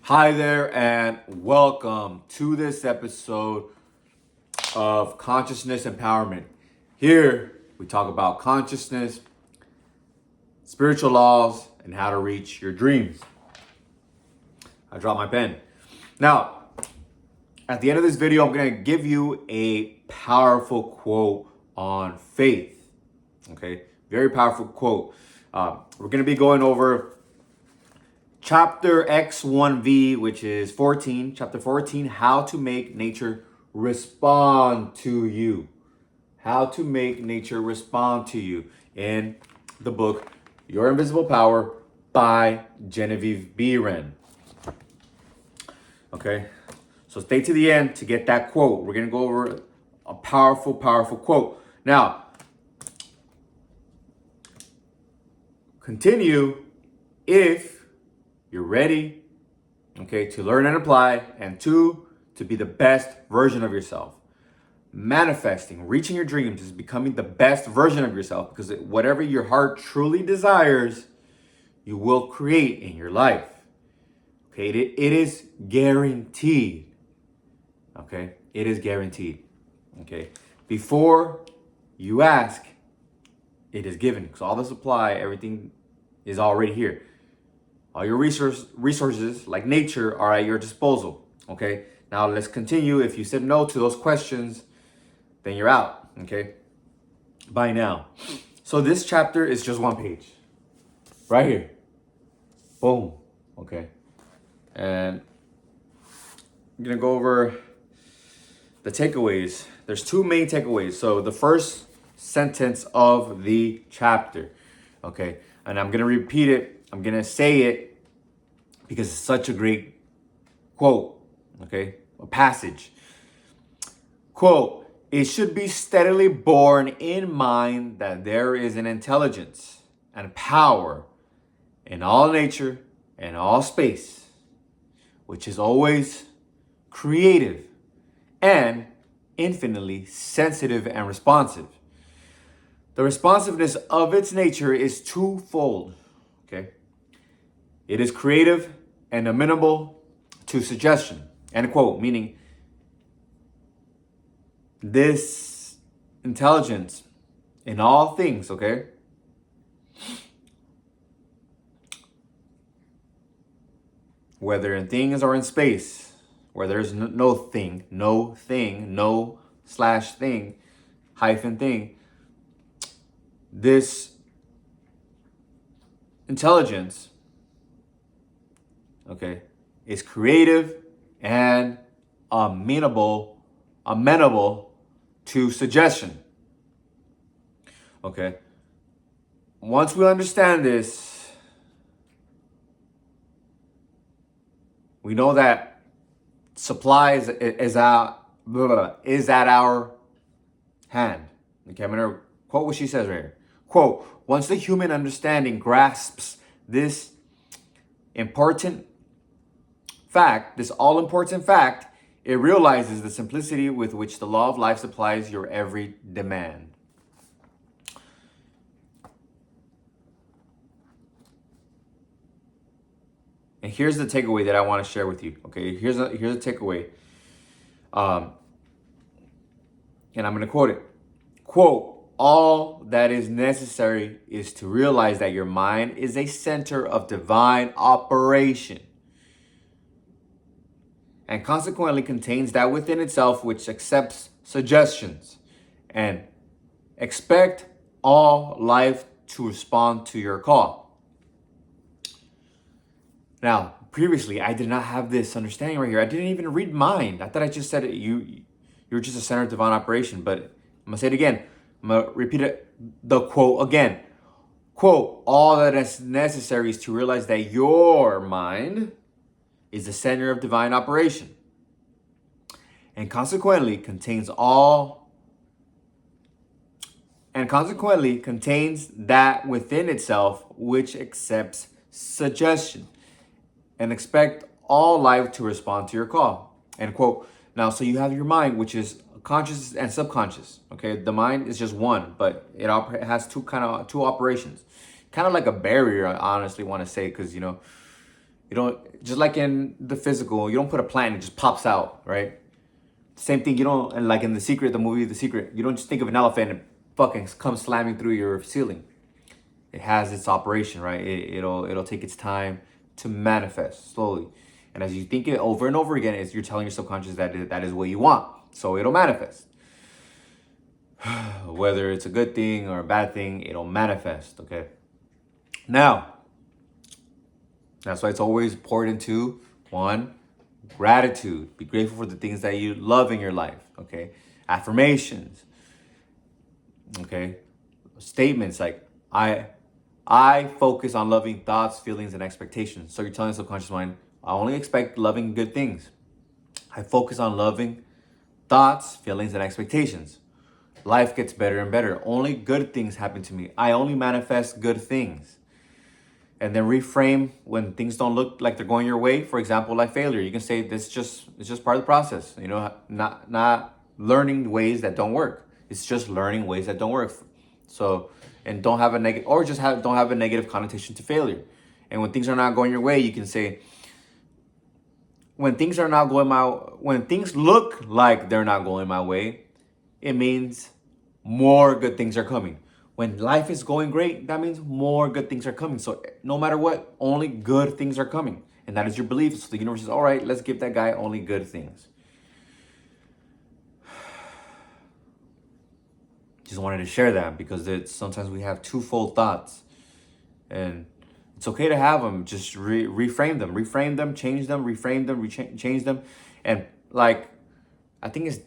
Hi there, and welcome to this episode of Consciousness Empowerment. Here, we talk about consciousness, spiritual laws, and how to reach your dreams. I dropped my pen. Now, at the end of this video, I'm going to give you a powerful quote on faith. Okay, very powerful quote. We're going to be going over Chapter X1V, which is 14, chapter 14, how to make nature respond to you. How to make nature respond to you in the book, Your Invisible Power by Genevieve Behrend. Okay, so stay to the end to get that quote. We're going to go over a powerful, powerful quote. Now, continue if you're ready, okay, to learn and apply, and two, to be the best version of yourself. Manifesting, reaching your dreams is becoming the best version of yourself, because whatever your heart truly desires, you will create in your life. Okay, it is guaranteed. Okay, it is guaranteed. Okay, before you ask, it is given. Because all the supply, everything is already here. All your resources, like nature, are at your disposal. Okay, now let's continue. If you said no to those questions, then you're out. Okay, by now. So this chapter is just one page, right here. Boom. Okay, and I'm gonna go over the takeaways. There's two main takeaways. So the first sentence of the chapter. Okay, and I'm gonna repeat it. I'm gonna say it because it's such a great quote, okay? A passage. Quote, it should be steadily borne in mind that there is an intelligence and power in all nature and all space, which is always creative and infinitely sensitive and responsive. The responsiveness of its nature is twofold, okay? It is creative and amenable to suggestion. End quote. Meaning, this intelligence in all things, okay? Whether in things or in space, where there's no thing, no slash thing, hyphen thing, this intelligence, okay, is creative and amenable to suggestion. Okay. Once we understand this, we know that supply is at our hand. Okay, I'm gonna quote what she says right here. Quote, once the human understanding grasps this all-important fact, it realizes the simplicity with which the law of life supplies your every demand. And here's the takeaway that I want to share with you. Okay, here's a takeaway. And I'm going to quote it. Quote, all that is necessary is to realize that your mind is a center of divine operation, and consequently contains that within itself which accepts suggestions, and expect all life to respond to your call. Now, previously, I did not have this understanding right here. I didn't even read mind. I thought I just said it. You're just a center of divine operation. But I'm gonna say it again. I'm gonna repeat it. The quote again. Quote, all that is necessary is to realize that your mind is the center of divine operation, and consequently contains that within itself which accepts suggestion, and expect all life to respond to your call. End quote. Now, so you have your mind, which is conscious and subconscious. Okay, the mind is just one, but it has two operations, kind of like a barrier. I honestly want to say, because You don't, just like in the physical, you don't put a plant and it just pops out, right? Same thing, you don't, and like in The Secret, the movie The Secret, you don't just think of an elephant and fucking come slamming through your ceiling. It has its operation, right? It'll take its time to manifest slowly. And as you think it over and over again, you're telling your subconscious that that is what you want. So it'll manifest. Whether it's a good thing or a bad thing, it'll manifest, okay? Now, that's why it's always important to, one, gratitude. Be grateful for the things that you love in your life, okay? Affirmations, okay? Statements like, I focus on loving thoughts, feelings, and expectations. So you're telling the subconscious mind, I only expect loving good things. I focus on loving thoughts, feelings, and expectations. Life gets better and better. Only good things happen to me. I only manifest good things. And then reframe when things don't look like they're going your way. For example, like failure. You can say it's just part of the process. You know, not learning ways that don't work. It's just learning ways that don't work. So, and don't have a negative, or just don't have a negative connotation to failure. And when things are not going your way, you can say, when things look like they're not going my way, it means more good things are coming. When life is going great, that means more good things are coming. So no matter what, only good things are coming. And that is your belief. So the universe says, all right, let's give that guy only good things. Just wanted to share that because sometimes we have twofold thoughts. And it's okay to have them. Just reframe them, change them, reframe them, change them. And like, I think it's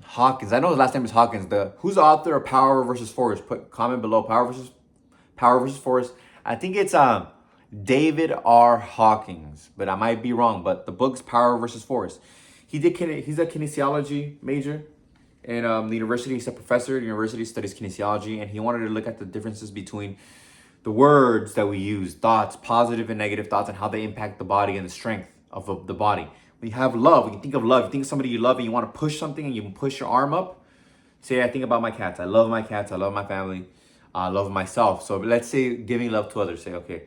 Hawkins. I know his last name is Hawkins. Who's the author of Power versus Force? Put comment below. Power versus Force. I think it's David R. Hawkins, but I might be wrong. But the book's Power versus Force. He's a kinesiology major in the university. He's a professor at the university, studies kinesiology, and he wanted to look at the differences between the words that we use, thoughts, positive and negative thoughts, and how they impact the body and the strength of the body. When you have love, when you think of love, you think of somebody you love and you want to push something and you push your arm up. Say, I think about my cats. I love my cats. I love my family. I love myself. So let's say giving love to others. Say, okay,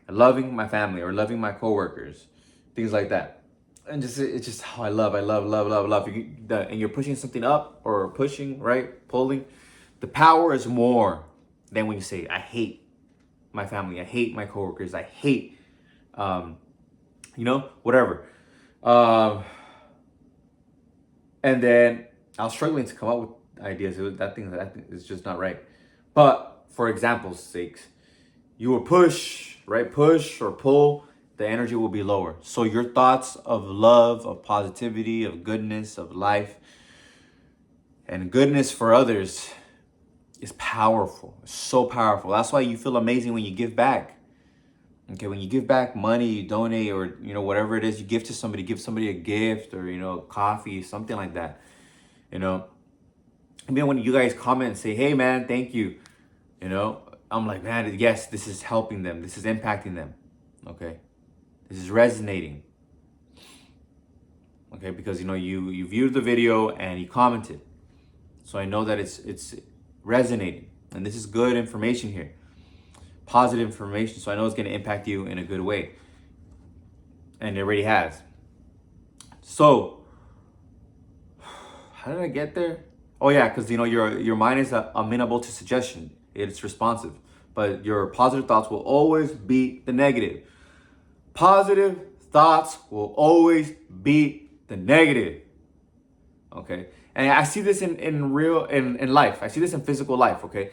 loving my family or loving my coworkers, things like that. And it's just how I love. And you're pushing something up or pushing, right? Pulling. The power is more than when you say, I hate my family. I hate my coworkers. I hate, whatever. And then I was struggling to come up with ideas. That thing is just not right. But for example's sakes, you will push or pull, the energy will be lower. So your thoughts of love, of positivity, of goodness, of life, and goodness for others is powerful. It's so powerful. That's why you feel amazing when you give back. Okay, when you give back money, you donate, or whatever it is, you give somebody a gift, or coffee, something like that. And then when you guys comment and say, "Hey man, thank you," I'm like, man, yes, this is helping them. This is impacting them. Okay, this is resonating. Okay, because you viewed the video and you commented, so I know that it's resonating, and this is good information here. Positive information, so I know it's going to impact you in a good way, and it already has. So how did I get there? Oh yeah, because your mind is amenable to suggestion. It's responsive, but your positive thoughts will always beat the negative. Positive thoughts will always beat the negative. Okay, and I see this in life. I see this in physical life. Okay.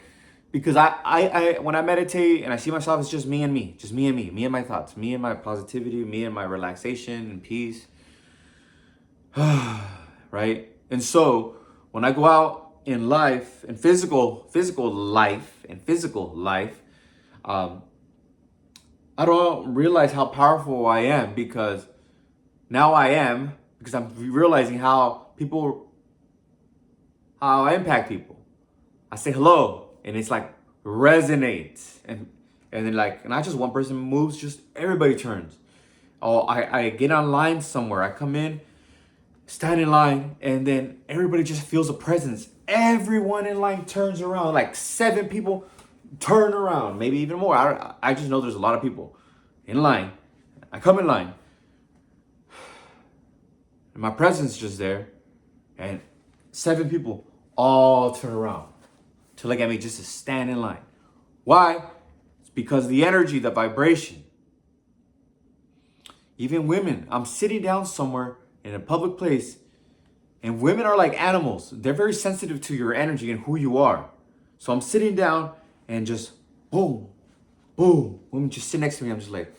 Because I when I meditate and I see myself, it's just me and me. Just me and my thoughts, me and my positivity, me and my relaxation and peace. Right? And so when I go out in life, in physical life, I don't realize how powerful I am because I'm realizing how I impact people. I say hello, and it's like resonates, and then like not just one person moves, just everybody turns. Oh, I get online somewhere, I come in, stand in line, and then everybody just feels a presence. Everyone in line turns around, like 7 people turn around, maybe even more. I just know there's a lot of people in line. I come in line, and my presence just there, and 7 people all turn around to look at me just to stand in line. Why? It's because the energy, the vibration. Even women, I'm sitting down somewhere in a public place, and women are like animals. They're very sensitive to your energy and who you are. So I'm sitting down and just boom, boom. Women just sit next to me. I'm just like,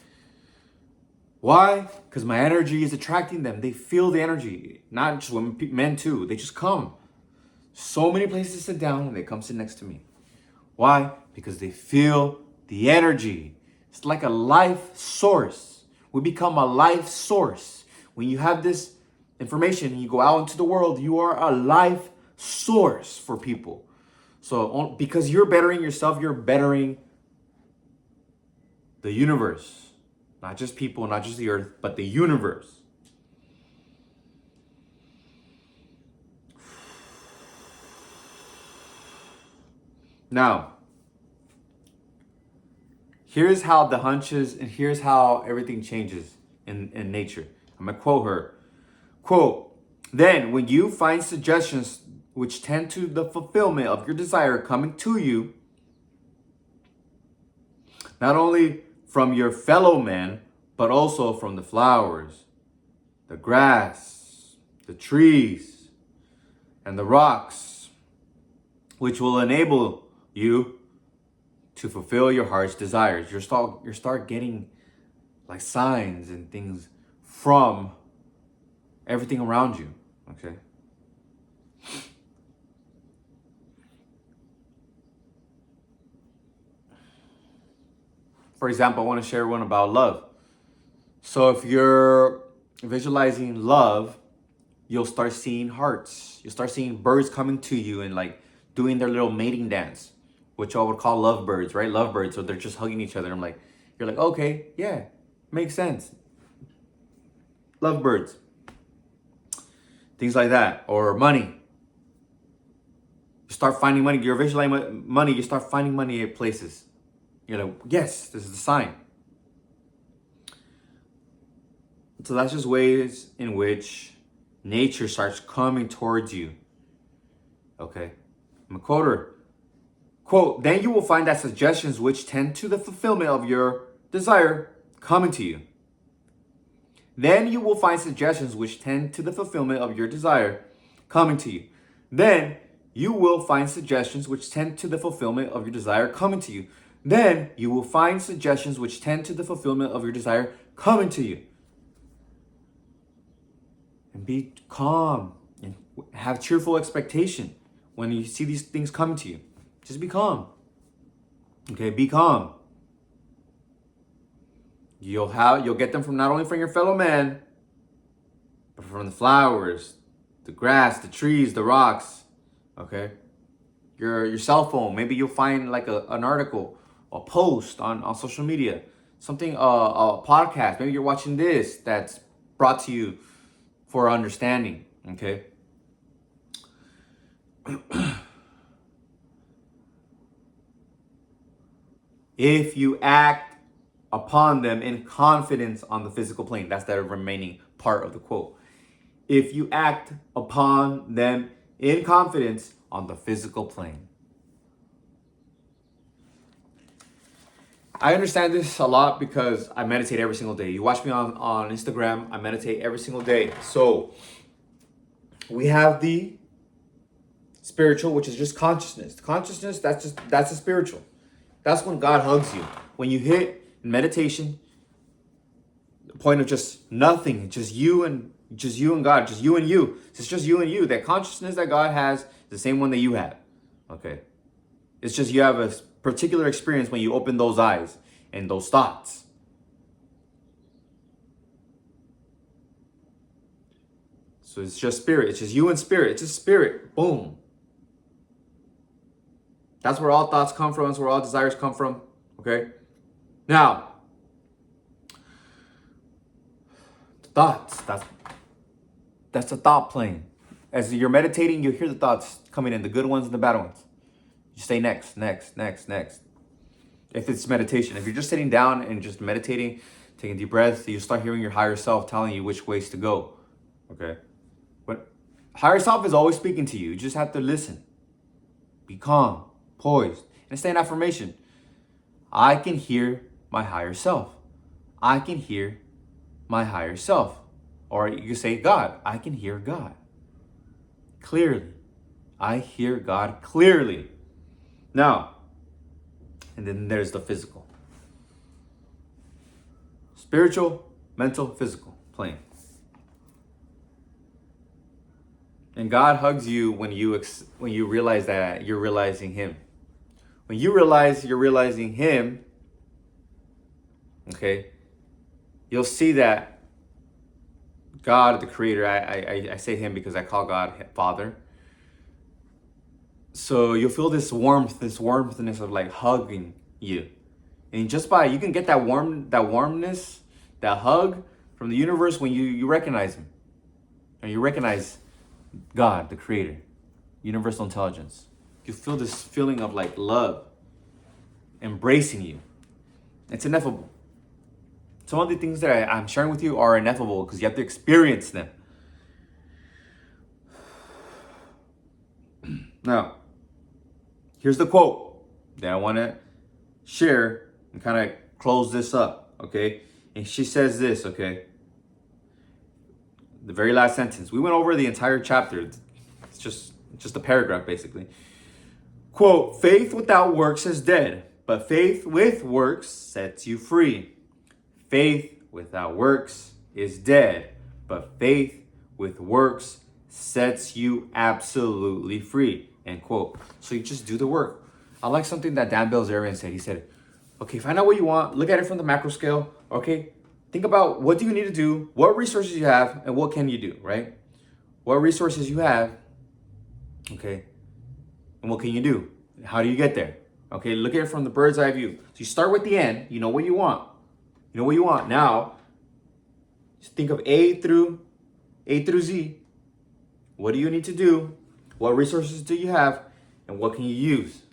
why? Because my energy is attracting them. They feel the energy. Not just women, men too. They just come. So many places to sit down and they come sit next to me. Why? Because they feel the energy. It's like a life source. We become a life source. When you have this information and you go out into the world, you are a life source for people. So because you're bettering yourself, you're bettering the universe. Not just people, not just the earth, but the universe. Now, here's how the hunches and here's how everything changes in nature. I'm gonna quote her. Quote, then when you find suggestions which tend to the fulfillment of your desire coming to you, not only from your fellow men, but also from the flowers, the grass, the trees, and the rocks, which will enable you to fulfill your heart's desires. You start getting like signs and things from everything around you, okay? For example, I want to share one about love. So if you're visualizing love, you'll start seeing hearts. You'll start seeing birds coming to you and like doing their little mating dance, which I would call lovebirds, right? Lovebirds. So they're just hugging each other. I'm like, you're like, okay, yeah, makes sense. Lovebirds. Things like that. Or money. You start finding money. You're visualizing money. You start finding money at places. You're like, yes, this is the sign. So that's just ways in which nature starts coming towards you. Okay. I'm a quoter. Quote, then you will find that suggestions which tend to the fulfillment of your desire coming to you. Then you will find suggestions which tend to the fulfillment of your desire coming to you. Then you will find suggestions which tend to the fulfillment of your desire coming to you. Then you will find suggestions which tend to the fulfillment of your desire coming to you. And be calm and have cheerful expectation when you see these things coming to you. Just be calm. Okay, be calm. You'll get them from not only from your fellow man, but from the flowers, the grass, the trees, the rocks. Okay, your cell phone. Maybe you'll find like an article, a post on social media, something a podcast. Maybe you're watching this that's brought to you for understanding. Okay. If you act upon them in confidence on the physical plane. That's the remaining part of the quote. If you act upon them in confidence on the physical plane. I understand this a lot because I meditate every single day. You watch me on Instagram, I meditate every single day. So we have the spiritual, which is just consciousness. Consciousness, that's the spiritual. That's when God hugs you. When you hit meditation, the point of just nothing, just you and God, just you and you. It's just you and you. That consciousness that God has is the same one that you have. Okay. It's just you have a particular experience when you open those eyes and those thoughts. So it's just spirit. It's just you and spirit. It's just spirit. Boom. That's where all thoughts come from. That's where all desires come from. Okay. Now, thoughts. That's the thought plane. As you're meditating, you hear the thoughts coming in, the good ones and the bad ones. You say next. If it's meditation, if you're just sitting down and just meditating, taking deep breaths, you start hearing your higher self telling you which ways to go. Okay? But higher self is always speaking to you. You just have to listen. Be calm, poised, and say an affirmation. I can hear my higher self. I can hear my higher self. Or you can say, God, I can hear God clearly. I hear God clearly. Now, and then there's the physical. Spiritual, mental, physical, plane. And God hugs you when you realize that you're realizing Him. When you realize you're realizing Him, okay, you'll see that God, the Creator, I say Him because I call God Father. So you'll feel this warmthness of like hugging you. And just by, you can get that warmness, that hug from the universe when you recognize Him. And you recognize God, the Creator, universal intelligence. You feel this feeling of like love embracing you. It's ineffable. Some of the things that I'm sharing with you are ineffable because you have to experience them. Now, here's the quote that I want to share and kind of close this up, okay? And she says this, okay? The very last sentence. We went over the entire chapter. It's just a paragraph, basically. Quote, faith without works is dead, but faith with works sets you free. Faith without works is dead, but faith with works sets you absolutely free. End quote. So you just do the work. I like something that Dan Bilzerian said. He said, okay, find out what you want. Look at it from the macro scale. Okay, think about what do you need to do, what resources you have, and what can you do, right? What resources you have, okay, and what can you do? How do you get there? Okay, look at it from the bird's eye view. So you start with the end. You know what you want. You know what you want. Now, just think of A through Z. What do you need to do? What resources do you have? And what can you use?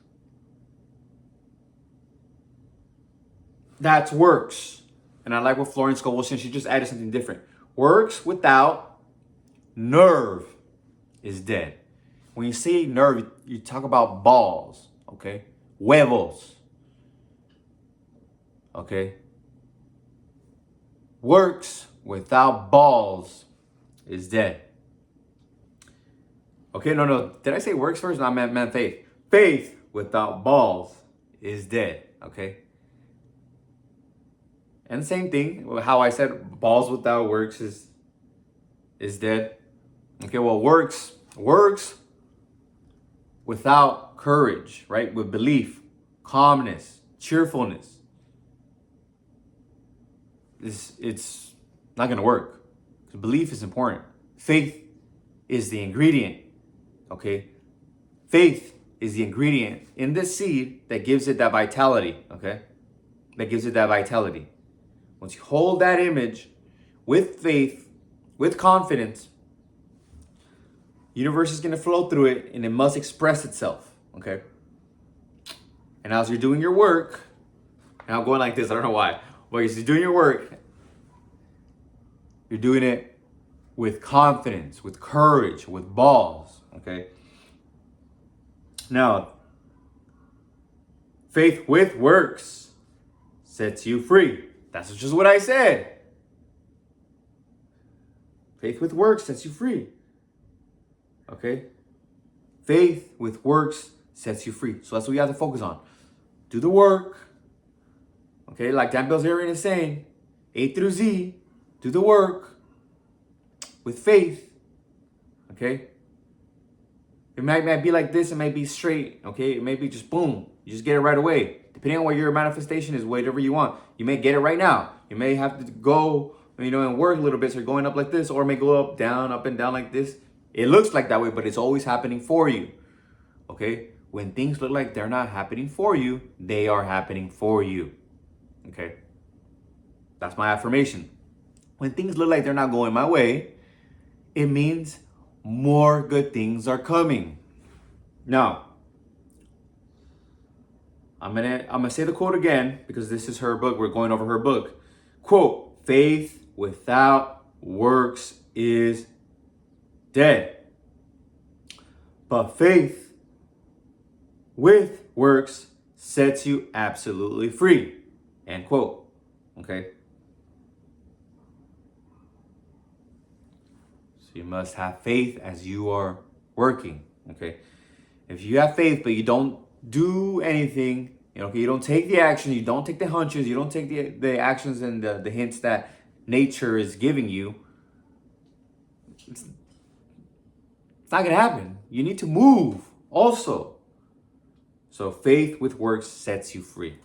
That's works. And I like what Florence Scovel said. She just added something different. Works without nerve is dead. When you say nerve, you talk about balls, okay? Huevos, okay? Works without balls is dead. Okay, no. Did I say works first? No, I meant faith. Faith without balls is dead, okay? And same thing, how I said balls without works is dead. Okay, well, works without courage, right? With belief, calmness, cheerfulness. It's not gonna work. Belief is important. Faith is the ingredient, okay? Faith is the ingredient in this seed that gives it that vitality, okay? That gives it that vitality. Once you hold that image with faith, with confidence, universe is going to flow through it and it must express itself, okay? And as you're doing your work, and I'm going like this, I don't know why, but as you're doing your work, you're doing it with confidence, with courage, with balls, okay? Now, faith with works sets you free. That's just what I said. Faith with works sets you free. Okay? Faith with works sets you free. So that's what you have to focus on. Do the work. Okay? Like Dan Bilzerian is saying, A through Z, do the work with faith. Okay? It might be like this. It might be straight. Okay? It may be just boom. You just get it right away. Depending on what your manifestation is, whatever you want. You may get it right now. You may have to go, and work a little bit. So you're going up like this, or it may go up and down like this. It looks like that way, but it's always happening for you. Okay? When things look like they're not happening for you, they are happening for you. Okay? That's my affirmation. When things look like they're not going my way, it means more good things are coming. Now, I'm gonna say the quote again because this is her book. We're going over her book. Quote, faith without works is dead. But faith with works sets you absolutely free. End quote. Okay. So you must have faith as you are working. Okay. If you have faith but you don't do anything, you don't take the action, you don't take the hunches, you don't take the actions and the hints that nature is giving you, it's not gonna happen. You need to move also. So faith with works sets you free.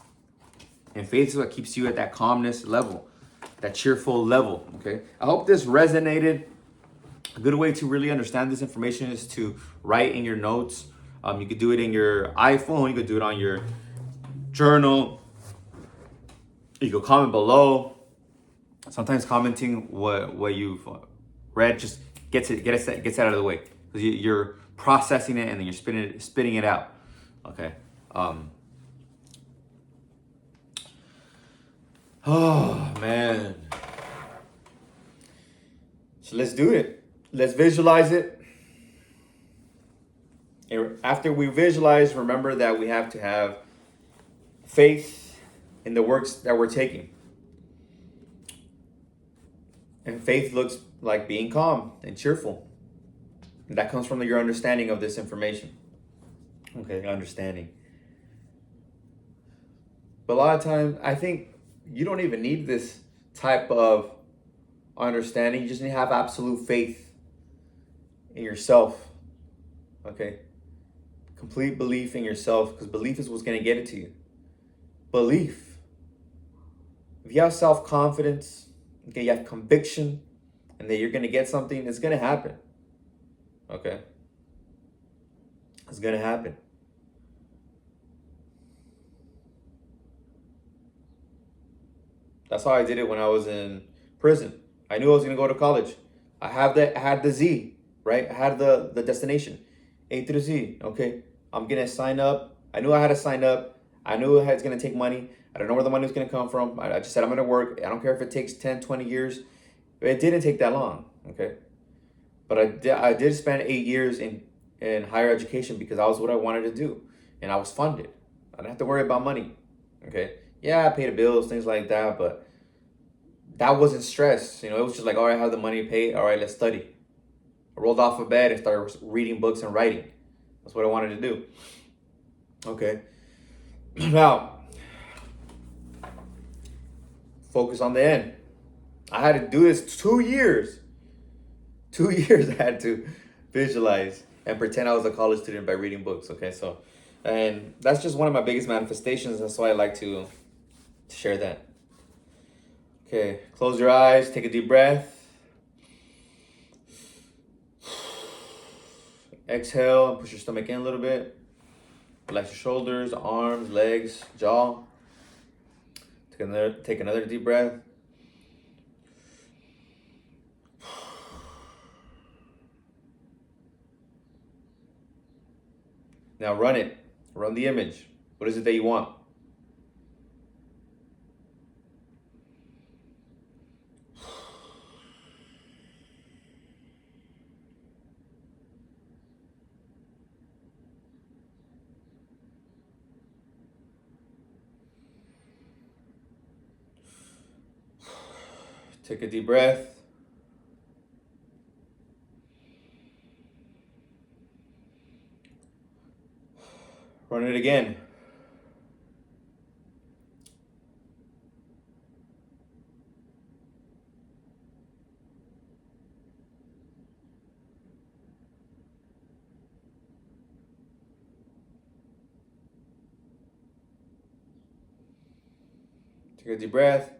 And faith is what keeps you at that calmness level, that cheerful level. Okay. I hope this resonated. A good way to really understand this information is to write in your notes. You could do it in your iPhone. You could do it on your journal. You could comment below. Sometimes commenting what you've read just gets out of the way because you're processing it and then you're spitting it out. Okay. Oh man. So let's do it. Let's visualize it. And after we visualize, remember that we have to have faith in the works that we're taking. And faith looks like being calm and cheerful. And that comes from your understanding of this information. Okay, understanding. But a lot of times, I think you don't even need this type of understanding. You just need to have absolute faith in yourself. Okay? Complete belief in yourself, because belief is what's going to get it to you. Belief. If you have self-confidence, okay, you have conviction, and that you're going to get something, it's going to happen. Okay? It's going to happen. That's how I did it when I was in prison. I knew I was going to go to college. I had the Z, right? I had the destination, A through Z. Okay, I'm going to sign up. I knew I had to sign up. I knew it's going to take money. I don't know where the money was going to come from. I just said I'm going to work. I don't care if it takes 10, 20 years. It didn't take that long, okay? But I did spend 8 years in higher education because that was what I wanted to do. And I was funded. I didn't have to worry about money, okay? Yeah, I paid the bills, things like that, but that wasn't stress. It was just like, all right, I have the money to pay. All right, let's study. I rolled off of bed and started reading books and writing. That's what I wanted to do. Okay. Now, focus on the end. I had to do this 2 years. 2 years I had to visualize and pretend I was a college student by reading books. Okay, so, and that's just one of my biggest manifestations. That's why I like to share that. Okay, close your eyes, take a deep breath. Exhale and push your stomach in a little bit. Relax your shoulders, arms, legs, jaw. Take another deep breath. Now run it. Run the image. What is it that you want? Take a deep breath. Run it again. Take a deep breath.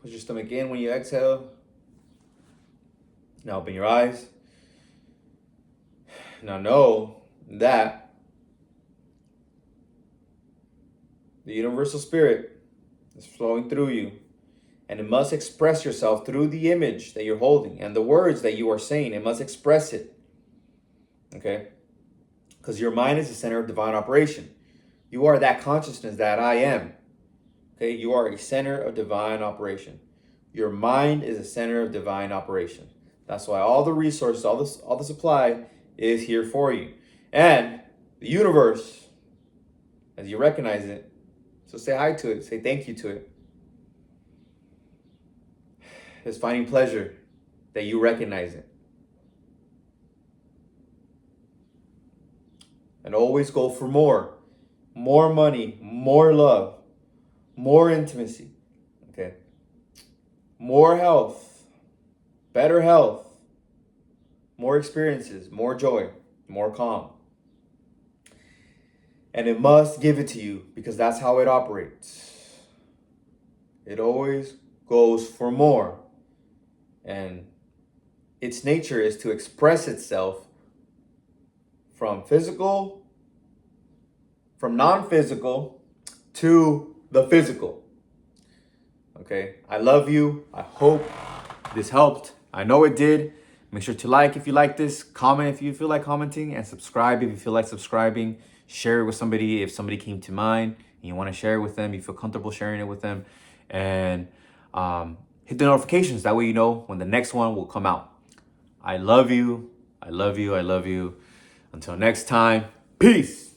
Push your stomach in when you exhale. Now open your eyes. Now know that the universal spirit is flowing through you, and it must express yourself through the image that you're holding and the words that you are saying. It must express it Okay? Because your mind is the center of divine operation. You are that consciousness that I am. Okay? You are a center of divine operation. Your mind is a center of divine operation. That's why all the resources, all the supply is here for you. And the universe, as you recognize it, so say hi to it, say thank you to it, is finding pleasure that you recognize it. And always go for more. More money, more love, more intimacy. Okay? More health, better health, more experiences, more joy, more calm. And it must give it to you because that's how it operates. It always goes for more. And its nature is to express itself from non-physical to the physical. Okay, I love you. I hope this helped. I know it did. Make sure to like if you like this, comment if you feel like commenting, and subscribe if you feel like subscribing. Share it with somebody if somebody came to mind and you want to share it with them. You feel comfortable sharing it with them. And hit the notifications. That way you know when the next one will come out. I love you. I love you. I love you. Until next time, peace.